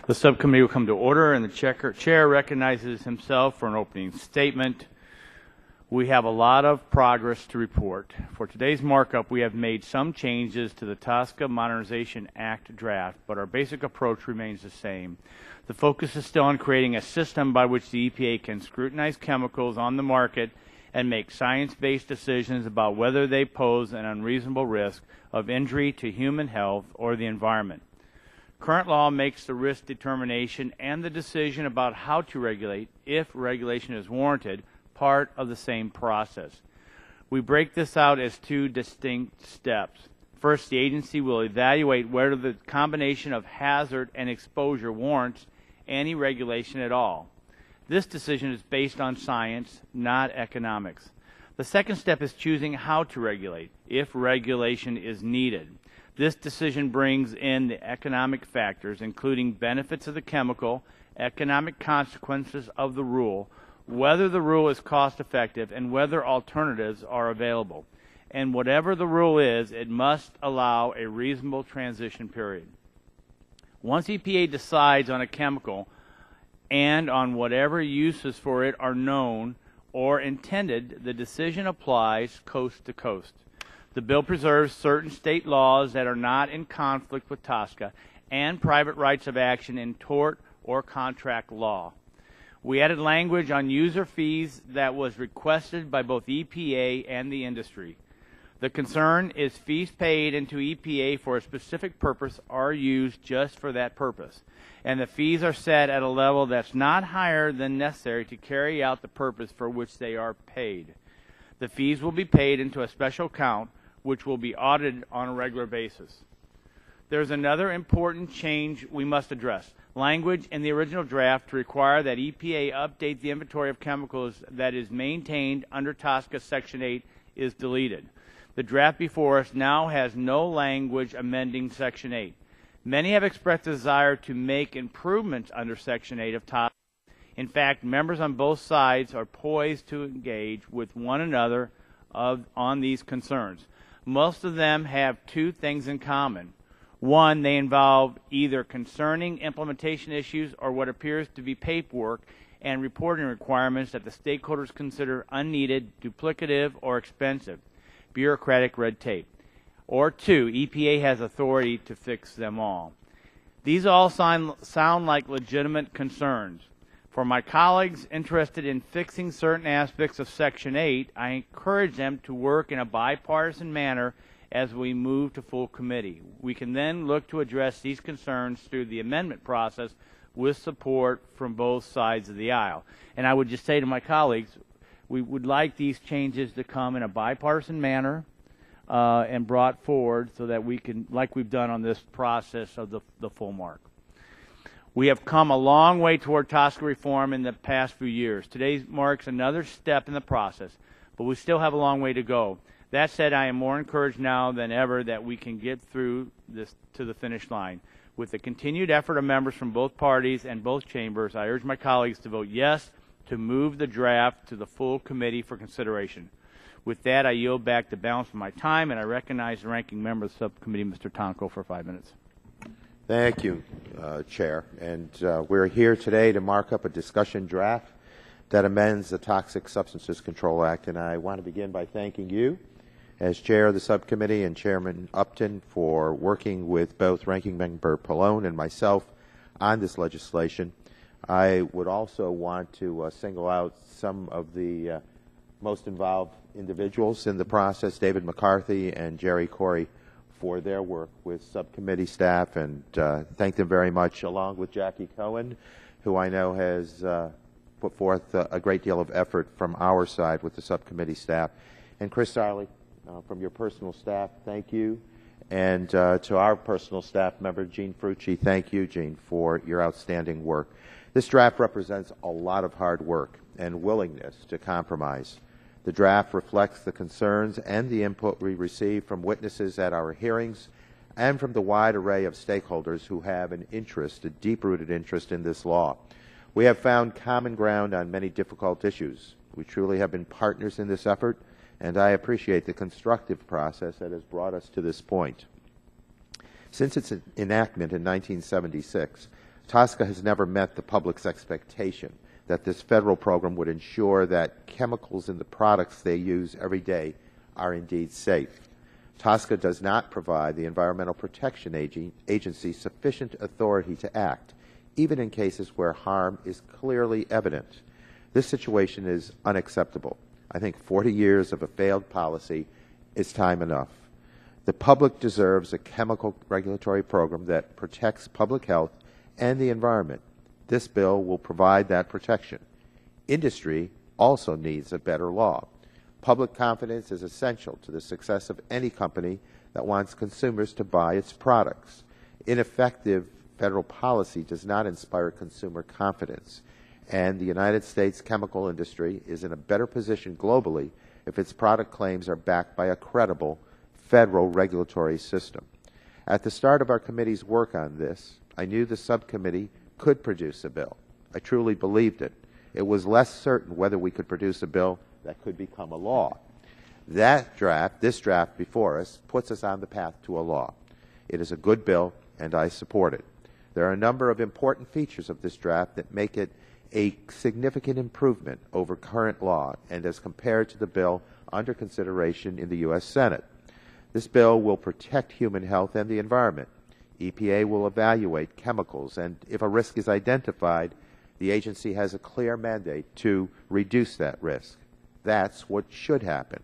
The subcommittee will come to order, and the chair recognizes himself for an opening statement. We have a lot of progress to report. For today's markup, we have made some changes to the TSCA Modernization Act draft, but our basic approach remains the same. The focus is still on creating a system by which the EPA can scrutinize chemicals on the market and make science-based decisions about whether they pose an unreasonable risk of injury to human health or the environment. Current law makes the risk determination and the decision about how to regulate, if regulation is warranted, part of the same process. We break this out as two distinct steps. First, the agency will evaluate whether the combination of hazard and exposure warrants any regulation at all. This decision is based on science, not economics. The second step is choosing how to regulate, if regulation is needed. This decision brings in the economic factors, including benefits of the chemical, economic consequences of the rule, whether the rule is cost-effective, and whether alternatives are available. And whatever the rule is, it must allow a reasonable transition period. Once EPA decides on a chemical and on whatever uses for it are known or intended, the decision applies coast to coast. The bill preserves certain state laws that are not in conflict with TSCA and private rights of action in tort or contract law. We added language on user fees that was requested by both EPA and the industry. The concern is fees paid into EPA for a specific purpose are used just for that purpose, and the fees are set at a level that's not higher than necessary to carry out the purpose for which they are paid. The fees will be paid into a special account, which will be audited on a regular basis. There's another important change we must address. Language in the original draft to require that EPA update the inventory of chemicals that is maintained under TSCA Section 8 is deleted. The draft before us now has no language amending Section 8. Many have expressed a desire to make improvements under Section 8 of TSCA. In fact, members on both sides are poised to engage with one another on these concerns. Most of them have two things in common. One, they involve either concerning implementation issues or what appears to be paperwork and reporting requirements that the stakeholders consider unneeded, duplicative, or expensive, bureaucratic red tape. Or two, EPA has authority to fix them all. These all sound like legitimate concerns. For my colleagues interested in fixing certain aspects of Section 8, I encourage them to work in a bipartisan manner as we move to full committee. We can then look to address these concerns through the amendment process with support from both sides of the aisle. And I would just say to my colleagues, we would like these changes to come in a bipartisan manner and brought forward so that we can, like we've done on this process of the full mark. We have come a long way toward TSCA reform in the past few years. Today marks another step in the process, but we still have a long way to go. That said, I am more encouraged now than ever that we can get through this to the finish line. With the continued effort of members from both parties and both chambers, I urge my colleagues to vote yes to move the draft to the full committee for consideration. With that, I yield back the balance of my time, and I recognize the ranking member of the subcommittee, Mr. Tonko, for 5 minutes. Thank you, Chair. And we're here today to mark up a discussion draft that amends the Toxic Substances Control Act. And I want to begin by thanking you, as Chair of the subcommittee, and Chairman Upton for working with both Ranking Member Pallone and myself on this legislation. I would also want to single out some of the most involved individuals in the process, David McCarthy and Jerry Corey, for their work with subcommittee staff, and thank them very much, along with Jackie Cohen, who I know has put forth a great deal of effort from our side with the subcommittee staff. And Chris Sarley, from your personal staff, thank you. And to our personal staff member, Gene Frucci, thank you, Gene, for your outstanding work. This draft represents a lot of hard work and willingness to compromise. The draft reflects the concerns and the input we received from witnesses at our hearings and from the wide array of stakeholders who have an interest, a deep-rooted interest in this law. We have found common ground on many difficult issues. We truly have been partners in this effort, and I appreciate the constructive process that has brought us to this point. Since its enactment in 1976, TSCA has never met the public's expectation that this federal program would ensure that chemicals in the products they use every day are indeed safe. TSCA does not provide the Environmental Protection Agency sufficient authority to act, even in cases where harm is clearly evident. This situation is unacceptable. I think 40 years of a failed policy is time enough. The public deserves a chemical regulatory program that protects public health and the environment. This bill will provide that protection. Industry also needs a better law. Public confidence is essential to the success of any company that wants consumers to buy its products. Ineffective federal policy does not inspire consumer confidence, and the United States chemical industry is in a better position globally if its product claims are backed by a credible federal regulatory system. At the start of our committee's work on this, I knew the subcommittee could produce a bill. I truly believed it. It was less certain whether we could produce a bill that could become a law. This draft before us, puts us on the path to a law. It is a good bill, and I support it. There are a number of important features of this draft that make it a significant improvement over current law and as compared to the bill under consideration in the U.S. Senate. This bill will protect human health and the environment. EPA will evaluate chemicals, and if a risk is identified, the agency has a clear mandate to reduce that risk. That's what should happen.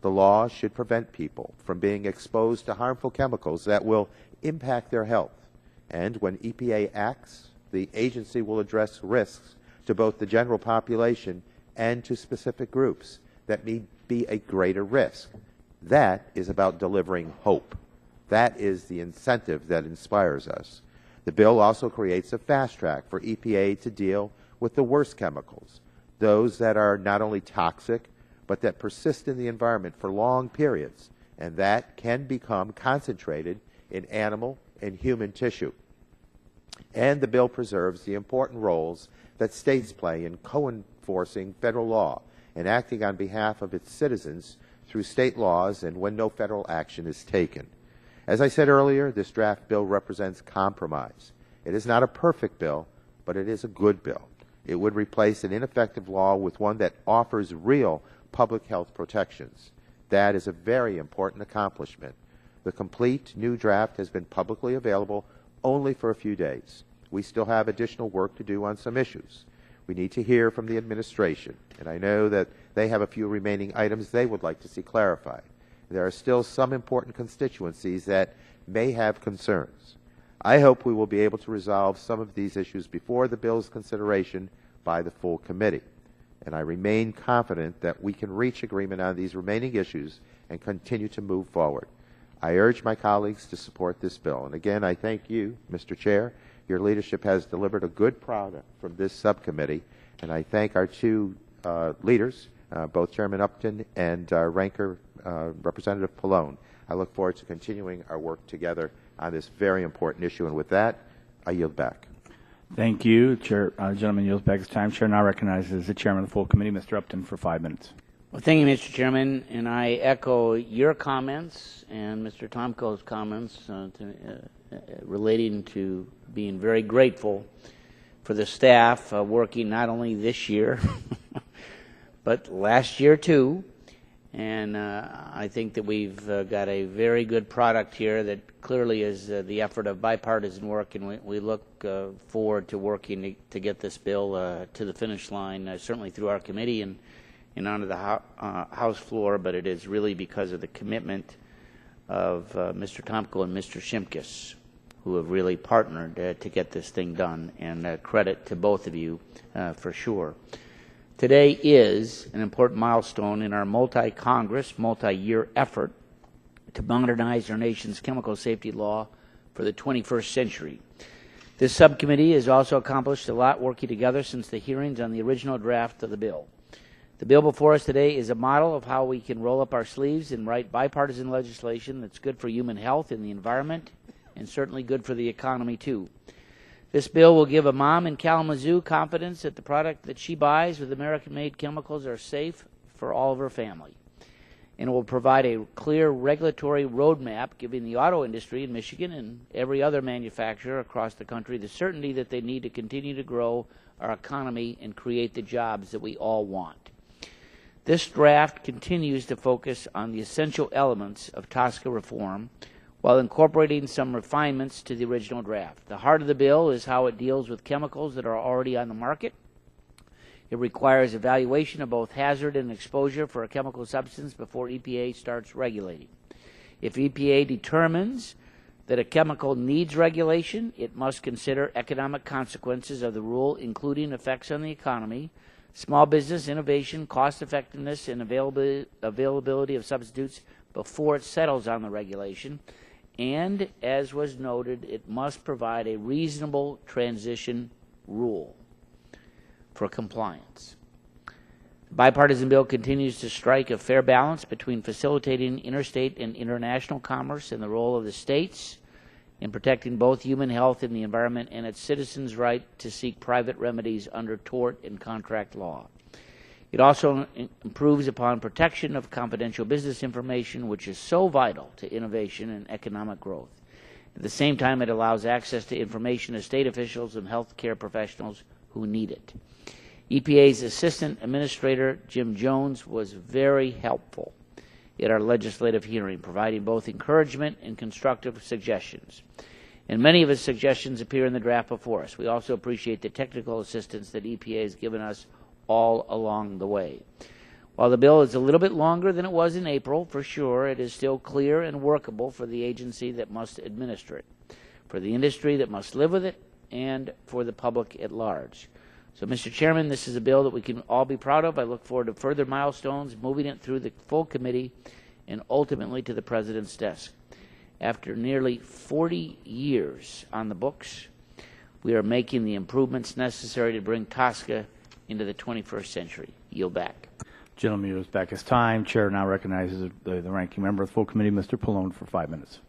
The law should prevent people from being exposed to harmful chemicals that will impact their health. And when EPA acts, the agency will address risks to both the general population and to specific groups that may be a greater risk. That is about delivering hope. That is the incentive that inspires us. The bill also creates a fast track for EPA to deal with the worst chemicals, those that are not only toxic, but that persist in the environment for long periods, and that can become concentrated in animal and human tissue. And the bill preserves the important roles that states play in co-enforcing federal law and acting on behalf of its citizens through state laws and when no federal action is taken. As I said earlier, this draft bill represents compromise. It is not a perfect bill, but it is a good bill. It would replace an ineffective law with one that offers real public health protections. That is a very important accomplishment. The complete new draft has been publicly available only for a few days. We still have additional work to do on some issues. We need to hear from the administration, and I know that they have a few remaining items they would like to see clarified. There are still some important constituencies that may have concerns. I hope we will be able to resolve some of these issues before the bill's consideration by the full committee. And I remain confident that we can reach agreement on these remaining issues and continue to move forward. I urge my colleagues to support this bill. And again, I thank you, Mr. Chair. Your leadership has delivered a good product from this subcommittee. And I thank our two leaders, both Chairman Upton and Ranker Representative Pallone. I look forward to continuing our work together on this very important issue. And with that, I yield back. Thank you. Chair, gentleman yields back his time. Chair now recognizes the chairman of the full committee, Mr. Upton, for 5 minutes. Well, thank you, Mr. Chairman, and I echo your comments and Mr. Tomko's comments relating to being very grateful for the staff working not only this year, but last year too. And I think that we've got a very good product here that clearly is the effort of bipartisan work, and we look forward to working to get this bill to the finish line, certainly through our committee and onto the House floor, but it is really because of the commitment of Mr. Tomko and Mr. Shimkus, who have really partnered to get this thing done, and credit to both of you for sure. Today is an important milestone in our multi-Congress, multi-year effort to modernize our nation's chemical safety law for the 21st century. This subcommittee has also accomplished a lot working together since the hearings on the original draft of the bill. The bill before us today is a model of how we can roll up our sleeves and write bipartisan legislation that's good for human health and the environment, and certainly good for the economy too. This bill will give a mom in Kalamazoo confidence that the product that she buys with American-made chemicals are safe for all of her family. and will provide a clear regulatory roadmap giving the auto industry in Michigan and every other manufacturer across the country the certainty that they need to continue to grow our economy and create the jobs that we all want. This draft continues to focus on the essential elements of TSCA reform while incorporating some refinements to the original draft. The heart of the bill is how it deals with chemicals that are already on the market. It requires evaluation of both hazard and exposure for a chemical substance before EPA starts regulating. If EPA determines that a chemical needs regulation, it must consider economic consequences of the rule, including effects on the economy, small business innovation, cost effectiveness, and availability of substitutes before it settles on the regulation. And, as was noted, it must provide a reasonable transition rule for compliance. The bipartisan bill continues to strike a fair balance between facilitating interstate and international commerce and the role of the states in protecting both human health and the environment and its citizens' right to seek private remedies under tort and contract law. It also improves upon protection of confidential business information, which is so vital to innovation and economic growth. At the same time, it allows access to information to state officials and health care professionals who need it. EPA's Assistant Administrator, Jim Jones, was very helpful at our legislative hearing, providing both encouragement and constructive suggestions. And many of his suggestions appear in the draft before us. We also appreciate the technical assistance that EPA has given us all along the way. While the bill is a little bit longer than it was in April, for sure, it is still clear and workable for the agency that must administer it, for the industry that must live with it, and for the public at large. So, Mr. Chairman, this is a bill that we can all be proud of. I look forward to further milestones, moving it through the full committee, and ultimately to the President's desk. After nearly 40 years on the books, we are making the improvements necessary to bring TSCA into the 21st century. Yield back. Gentleman yields back his time. Chair now recognizes the ranking member of the full committee, Mr. Pallone, for 5 minutes.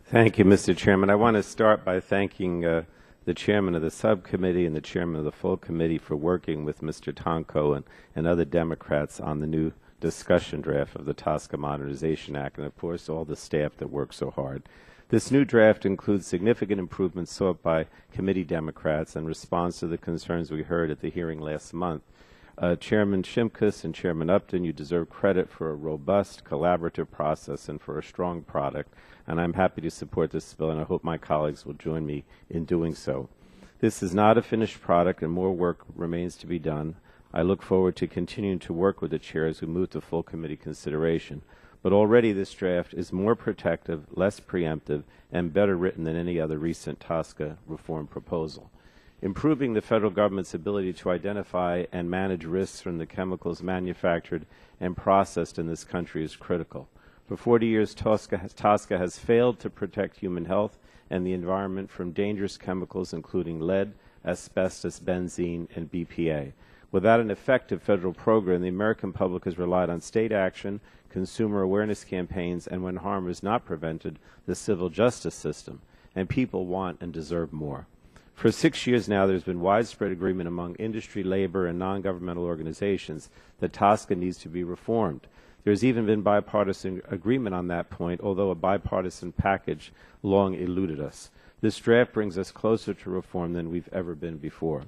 Thank you, Mr. Chairman. I want to start by thanking the chairman of the subcommittee and the chairman of the full committee for working with Mr. Tonko and other Democrats on the new discussion draft of the TSCA Modernization Act, and of course all the staff that worked so hard. This new draft includes significant improvements sought by committee Democrats in response to the concerns we heard at the hearing last month. Chairman Shimkus and Chairman Upton, you deserve credit for a robust, collaborative process and for a strong product, and I'm happy to support this bill, and I hope my colleagues will join me in doing so. This is not a finished product, and more work remains to be done. I look forward to continuing to work with the chair as we move to full committee consideration. But already this draft is more protective, less preemptive, and better written than any other recent TSCA reform proposal. Improving the federal government's ability to identify and manage risks from the chemicals manufactured and processed in this country is critical. For 40 years, TSCA has failed to protect human health and the environment from dangerous chemicals including lead, asbestos, benzene, and BPA. Without an effective federal program, the American public has relied on state action, consumer awareness campaigns, and when harm is not prevented, the civil justice system. And people want and deserve more. For 6 years now, there's been widespread agreement among industry, labor, and non-governmental organizations that TSCA needs to be reformed. There's even been bipartisan agreement on that point, although a bipartisan package long eluded us. This draft brings us closer to reform than we've ever been before.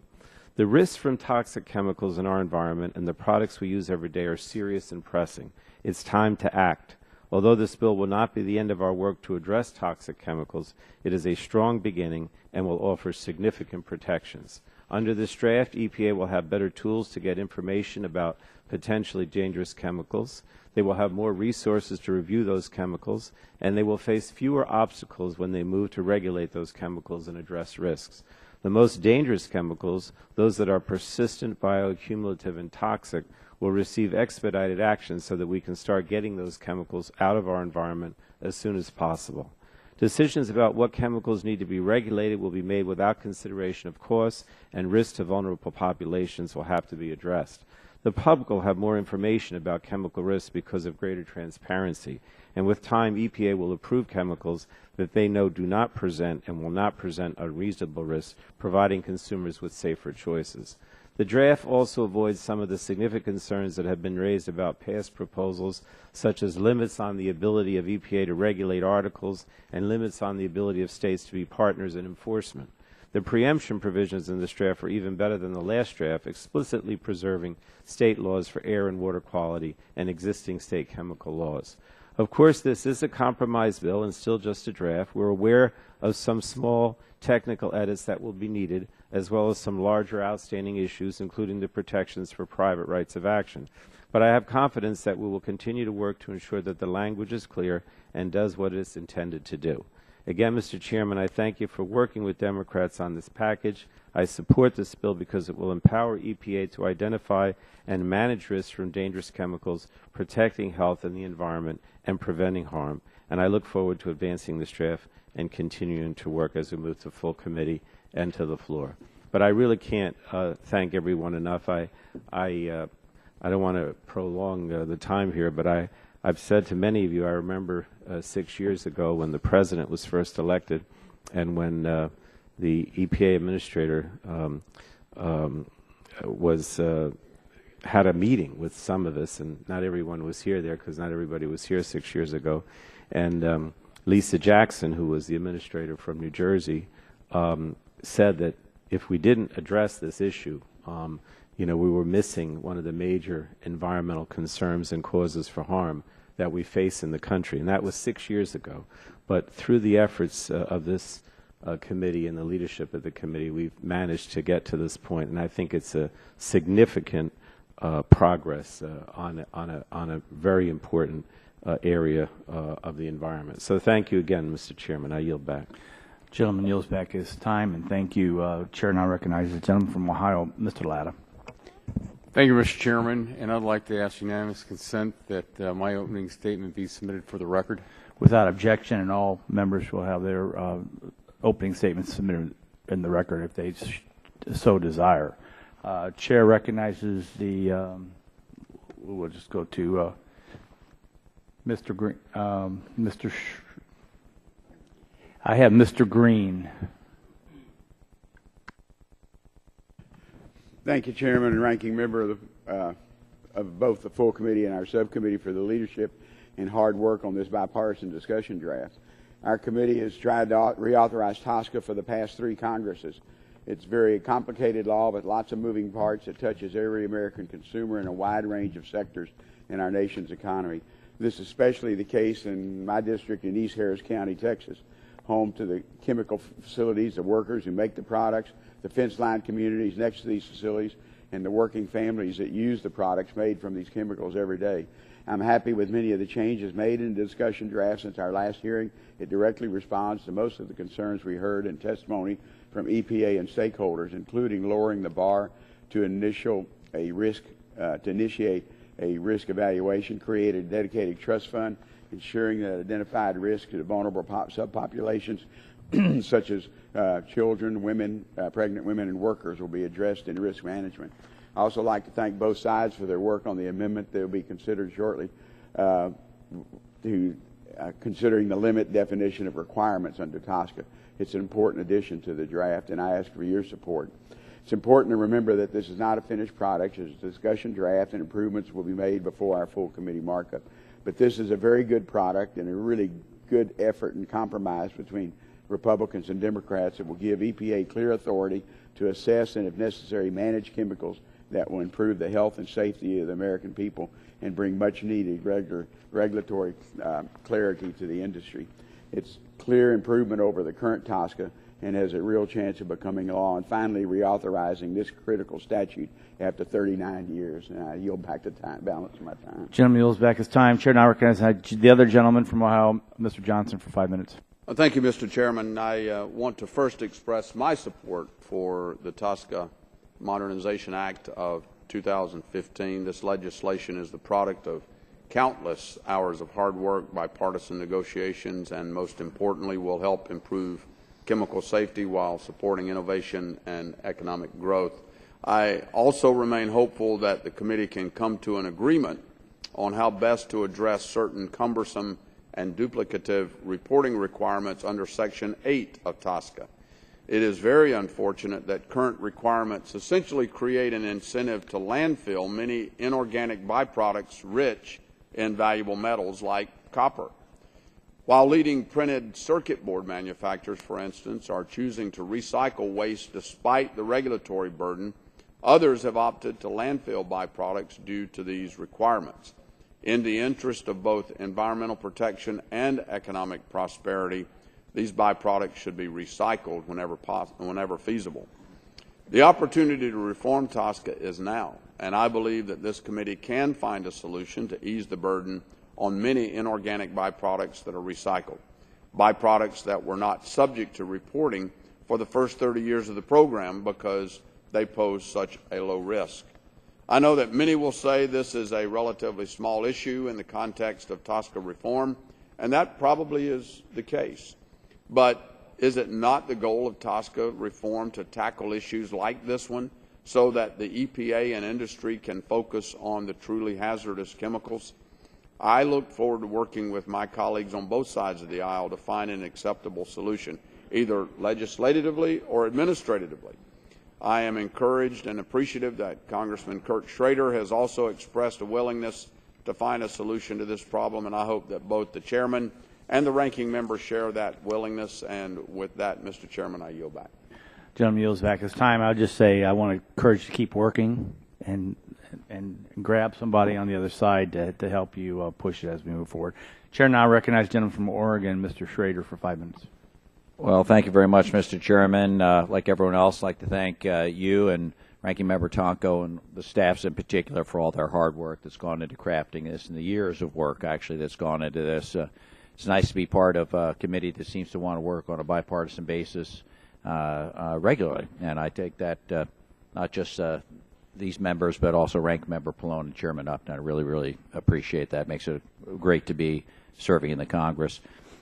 The risks from toxic chemicals in our environment and the products we use every day are serious and pressing. It's time to act. Although this bill will not be the end of our work to address toxic chemicals, it is a strong beginning and will offer significant protections. Under this draft, EPA will have better tools to get information about potentially dangerous chemicals. They will have more resources to review those chemicals, and they will face fewer obstacles when they move to regulate those chemicals and address risks. The most dangerous chemicals, those that are persistent, bioaccumulative, and toxic, will receive expedited action so that we can start getting those chemicals out of our environment as soon as possible. Decisions about what chemicals need to be regulated will be made without consideration of costs, and risks to vulnerable populations will have to be addressed. The public will have more information about chemical risks because of greater transparency, and with time, EPA will approve chemicals that they know do not present and will not present unreasonable risks, providing consumers with safer choices. The draft also avoids some of the significant concerns that have been raised about past proposals, such as limits on the ability of EPA to regulate articles and limits on the ability of states to be partners in enforcement. The preemption provisions in this draft are even better than the last draft, explicitly preserving state laws for air and water quality and existing state chemical laws. Of course, this is a compromise bill and still just a draft. We're aware of some small technical edits that will be needed, as well as some larger outstanding issues, including the protections for private rights of action. But I have confidence that we will continue to work to ensure that the language is clear and does what it is intended to do. Again, Mr. Chairman, I thank you for working with Democrats on this package. I support this bill because it will empower EPA to identify and manage risks from dangerous chemicals, protecting health and the environment, and preventing harm. And I look forward to advancing this draft and continuing to work as we move to full committee and to the floor. But I really can't thank everyone enough. I don't want to prolong the time here, but I've said to many of you, I remember 6 years ago when the President was first elected and when the EPA administrator had a meeting with some of us, and not everyone was here there because not everybody was here 6 years ago. And Lisa Jackson, who was the administrator from New Jersey, said that if we didn't address this issue, we were missing one of the major environmental concerns and causes for harm that we face in the country. And that was 6 years ago. But through the efforts of this committee and the leadership of the committee, we've managed to get to this point. And I think it's a significant progress on a very important area of the environment. So thank you again, Mr. Chairman. I yield back. Gentleman yields back his time, and thank you. Chair now recognizes the gentleman from Ohio, Mr. Latta. Thank you, Mr. Chairman, and I'd like to ask unanimous consent that my opening statement be submitted for the record. Without objection, and all members will have their opening statements submitted in the record if they so desire. Chair recognizes the, we'll just go to Mr. Green, I have Mr. Green. Thank you, Chairman and Ranking Member of both the full committee and our subcommittee for the leadership and hard work on this bipartisan discussion draft. Our committee has tried to reauthorize TSCA for the past 3 Congresses. It's a very complicated law with lots of moving parts that touches every American consumer in a wide range of sectors in our nation's economy. This is especially the case in my district in East Harris County, Texas, home to the chemical facilities, the workers who make the products, the fence-lined communities next to these facilities, and the working families that use the products made from these chemicals every day. I'm happy with many of the changes made in the discussion draft since our last hearing. It directly responds to most of the concerns we heard in testimony from EPA and stakeholders, including lowering the bar to initiate a risk evaluation, create a dedicated trust fund, ensuring that identified risks to vulnerable subpopulations such as children, women, pregnant women, and workers will be addressed in risk management. I also like to thank both sides for their work on the amendment that will be considered shortly considering the limit definition of requirements under TSCA. It's an important addition to the draft, and I ask for your support. It's important to remember that this is not a finished product. It's a discussion draft, and improvements will be made before our full committee markup. But this is a very good product and a really good effort and compromise between Republicans and Democrats that will give EPA clear authority to assess and, if necessary, manage chemicals that will improve the health and safety of the American people and bring much-needed regulatory clarity to the industry. It's clear improvement over the current TSCA and has a real chance of becoming law and finally reauthorizing this critical statute after 39 years. And I yield back the balance of my time. Gentleman yields back his time. Chair now recognizes the other gentleman from Ohio, Mr. Johnson, for 5 minutes. Thank you, Mr. Chairman. I want to first express my support for the TSCA Modernization Act of 2015. This legislation is the product of countless hours of hard work, bipartisan negotiations, and most importantly will help improve chemical safety while supporting innovation and economic growth. I also remain hopeful that the committee can come to an agreement on how best to address certain cumbersome and duplicative reporting requirements under Section 8 of TSCA. it is very unfortunate that current requirements essentially create an incentive to landfill many inorganic byproducts rich in valuable metals like copper. While leading printed circuit board manufacturers, for instance, are choosing to recycle waste despite the regulatory burden, others have opted to landfill byproducts due to these requirements. In the interest of both environmental protection and economic prosperity, these byproducts should be recycled whenever feasible. The opportunity to reform TSCA is now, and I believe that this committee can find a solution to ease the burden on many inorganic byproducts that are recycled, byproducts that were not subject to reporting for the first 30 years of the program because they pose such a low risk. I know that many will say this is a relatively small issue in the context of TSCA reform, and that probably is the case. But is it not the goal of TSCA reform to tackle issues like this one so that the EPA and industry can focus on the truly hazardous chemicals? I look forward to working with my colleagues on both sides of the aisle to find an acceptable solution, either legislatively or administratively. I am encouraged and appreciative that Congressman Kurt Schrader has also expressed a willingness to find a solution to this problem, and I hope that both the chairman and the ranking member share that willingness. And with that, Mr. Chairman, I yield back. Gentleman yields back his time. I'll just say I want to encourage you to keep working and grab somebody on the other side to help you push it as we move forward. Chair now recognizes the gentleman from Oregon, Mr. Schrader, for 5 minutes. Well, thank you very much, Mr. Chairman. Like everyone else, I'd like to thank you and Ranking Member Tonko and the staffs in particular for all their hard work that's gone into crafting this and the years of work, actually, that's gone into this. It's nice to be part of a committee that seems to want to work on a bipartisan basis regularly. And I take that not just these members, but also Ranking Member Pallone and Chairman Upton. I really, really appreciate that. It makes it great to be serving in the Congress.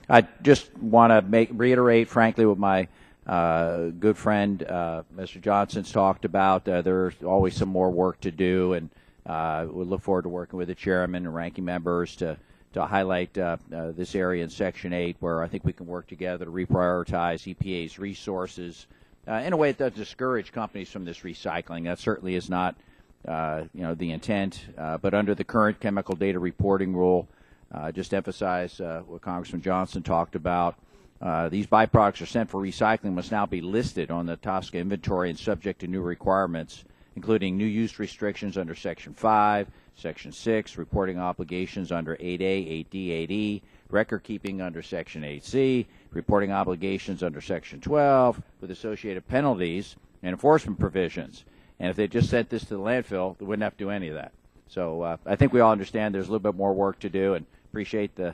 I just want to reiterate, frankly, what my good friend Mr. Johnson's talked about. There's always some more work to do, and we look forward to working with the chairman and ranking members to highlight this area in Section 8, where I think we can work together to reprioritize EPA's resources in a way that doesn't discourage companies from this recycling. That certainly is not the intent. But under the current chemical data reporting rule, just emphasize what Congressman Johnson talked about. These byproducts are sent for recycling must now be listed on the TSCA inventory and subject to new requirements, including new use restrictions under Section 5, Section 6, reporting obligations under 8A, 8D, 8E, record keeping under Section 8C, reporting obligations under Section 12, with associated penalties and enforcement provisions. And if they just sent this to the landfill, they wouldn't have to do any of that. So I think we all understand there's a little bit more work to do, and appreciate the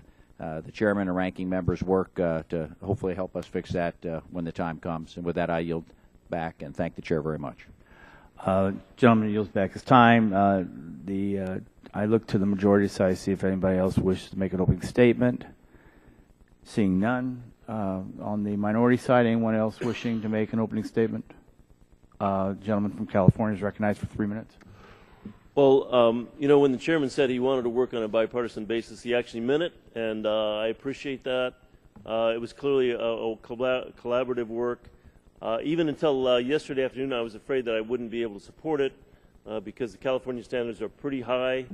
chairman and ranking members' work to hopefully help us fix that when the time comes. And with that, I yield back and thank the chair very much. Gentleman yields back his time. I look to the majority side to see if anybody else wishes to make an opening statement. Seeing none. On the minority side, anyone else wishing to make an opening statement? Gentleman from California is recognized for 3 minutes. Well, when the chairman said he wanted to work on a bipartisan basis, he actually meant it, and I appreciate that. It was clearly a collaborative work. Even until yesterday afternoon, I was afraid that I wouldn't be able to support it because the California standards are pretty high.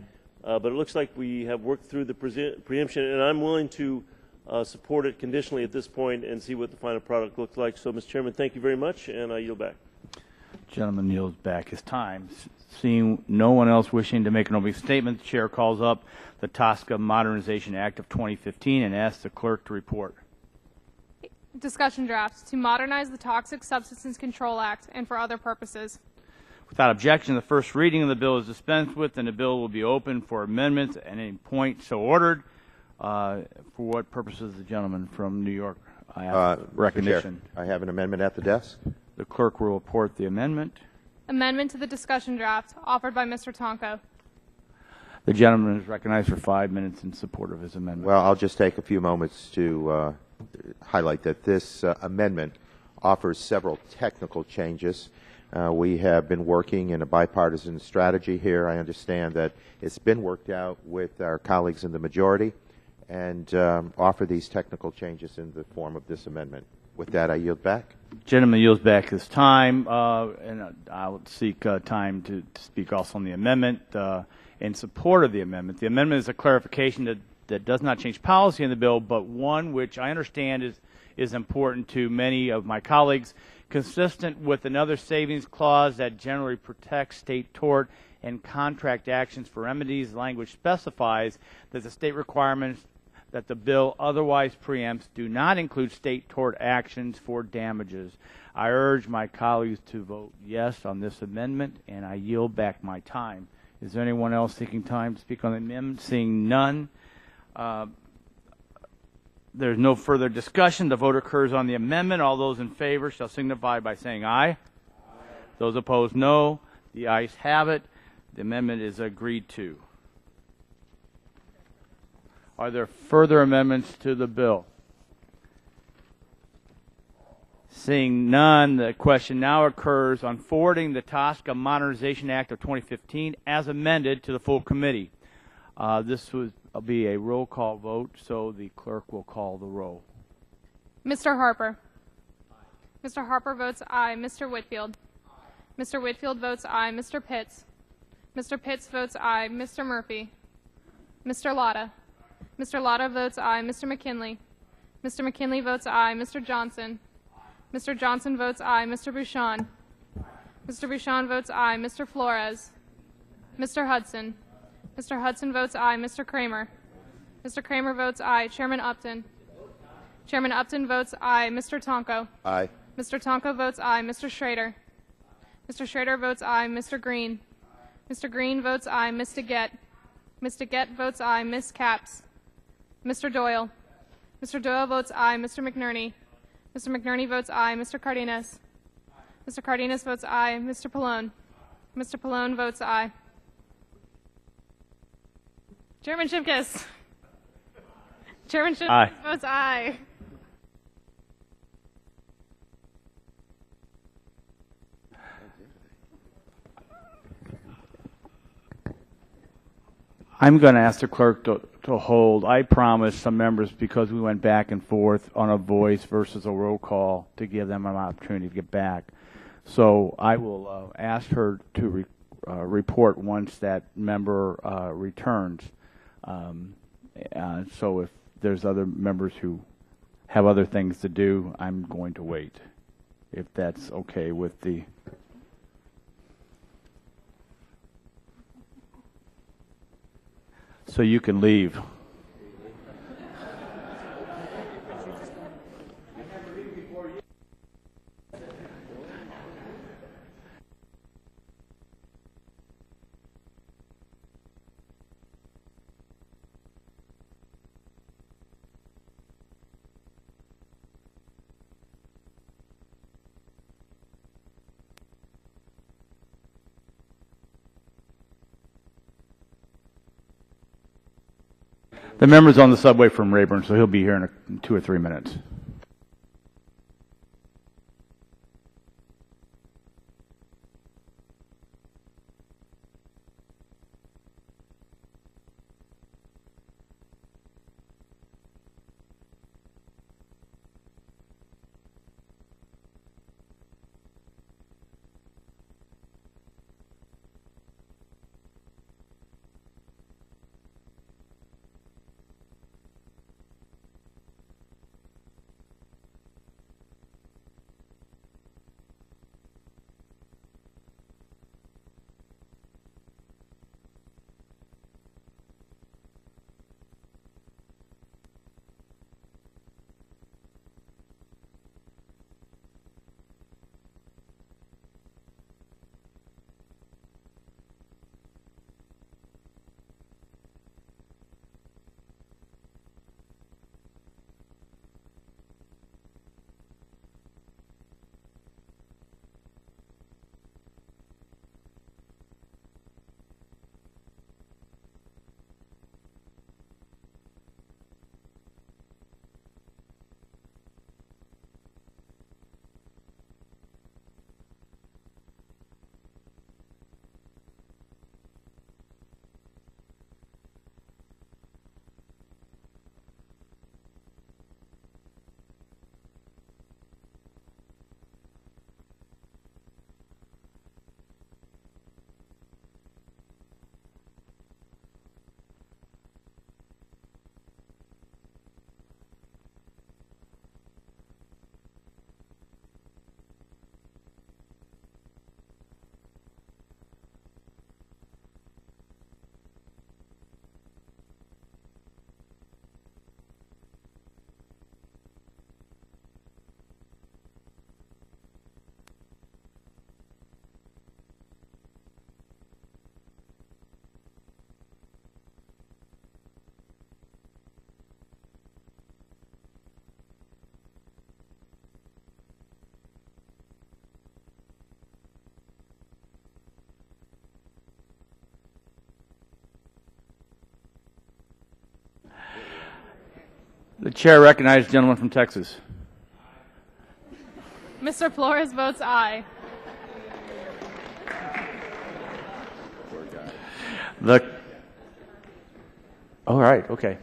But it looks like we have worked through the preemption, and I'm willing to support it conditionally at this point and see what the final product looks like. So, Mr. Chairman, thank you very much, and I yield back. Gentleman yields back his time. Seeing no one else wishing to make an opening statement, the chair calls up the TSCA Modernization Act of 2015 and asks the clerk to report. Discussion drafts to modernize the Toxic Substances Control Act and for other purposes. Without objection, the first reading of the bill is dispensed with, and the bill will be open for amendments at any point so ordered. For what purposes, the gentleman from New York? I have recognition. Chair, I have an amendment at the desk. The clerk will report the amendment. Amendment to the discussion draft offered by Mr. Tonko. The gentleman is recognized for 5 minutes in support of his amendment. Well, I'll just take a few moments to highlight that this amendment offers several technical changes. We have been working in a bipartisan strategy here. I understand that it's been worked out with our colleagues in the majority, and offer these technical changes in the form of this amendment. With that, I yield back. Gentleman yields back his time, and I would seek time to speak also on the amendment in support of the amendment. The amendment is a clarification that does not change policy in the bill, but one which I understand is important to many of my colleagues, consistent with another savings clause that generally protects state tort and contract actions for remedies. The language specifies that the state requirements that the bill otherwise preempts do not include state tort actions for damages. I urge my colleagues to vote yes on this amendment, and I yield back my time. Is there anyone else seeking time to speak on the amendment? Seeing none, there's no further discussion. The vote occurs on the amendment. All those in favor shall signify by saying aye. Aye. Those opposed, no. The ayes have it. The amendment is agreed to. Are there further amendments to the bill? Seeing none, the question now occurs on forwarding the TSCA Modernization Act of 2015 as amended to the full committee. This would be a roll call vote, so the clerk will call the roll. Mr. Harper. Aye. Mr. Harper votes aye. Mr. Whitfield. Aye. Mr. Whitfield votes aye. Mr. Pitts. Mr. Pitts votes aye. Mr. Murphy. Mr. Lotta. Mr. Lotta votes aye. Mr. McKinley. Mr. McKinley votes aye. Mr. Johnson. Mr. Johnson votes aye. Mr. Bouchon. Mr. Bouchon votes aye. Mr. Flores. Mr. Hudson. Mr. Hudson votes aye. Mr. Kramer. Mr. Kramer votes aye. Chairman Upton. Chairman Upton votes aye. Mr. Tonko. Aye. Mr. Tonko votes aye. Mr. Schrader. Mr. Schrader votes aye. Mr. Green. Mr. Green votes aye. Ms. DeGette. Ms. DeGette votes aye. Ms. Capps. Mr. Doyle. Mr. Doyle votes aye. Mr. McNerney. Mr. McNerney votes aye. Mr. Cardenas. Mr. Cardenas votes aye. Mr. Pallone. Mr. Pallone votes aye. Chairman Shipkiss. Chairman Shipkiss votes aye. I'm going to ask the clerk to hold. I promised some members, because we went back and forth on a voice versus a roll call, to give them an opportunity to get back. So I will ask her to report once that member returns. So if there's other members who have other things to do, I'm going to wait, if that's okay with the... So you can leave. The member's on the subway from Rayburn, so he'll be here in 2 or 3 minutes. The chair recognizes the gentleman from Texas. Mr. Flores votes aye. All right, okay.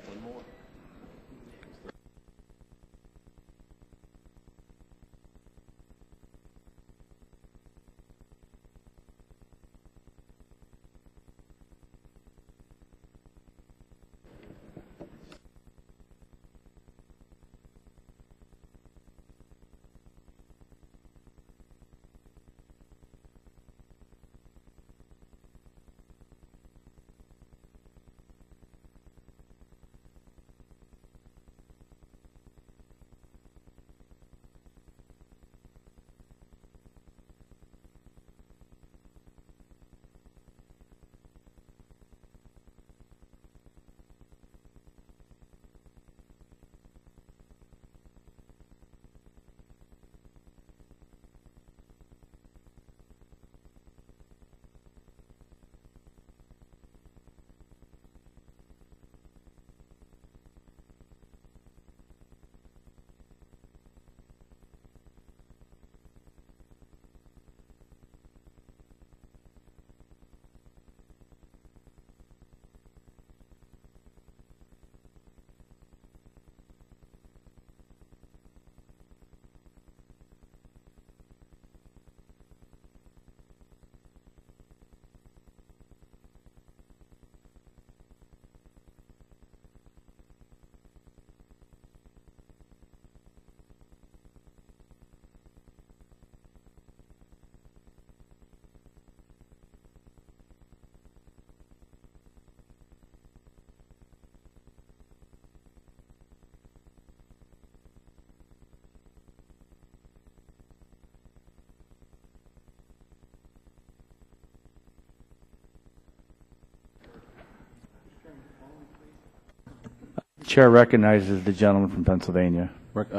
Chair recognizes the gentleman from Pennsylvania.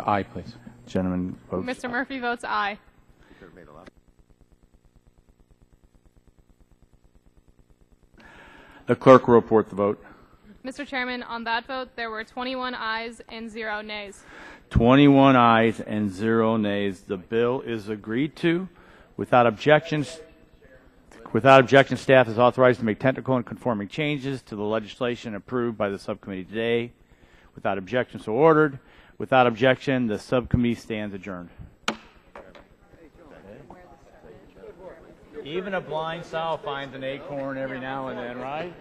Aye, please. Gentleman votes. Mr. Murphy votes aye. The clerk will report the vote. Mr. Chairman, on that vote, there were 21 ayes and 0 nays. 21 ayes and 0 nays. The bill is agreed to. Without objection, staff is authorized to make technical and conforming changes to the legislation approved by the subcommittee today. Without objection, so ordered. Without objection, the subcommittee stands adjourned. Even a blind sow finds an acorn every now and then, right?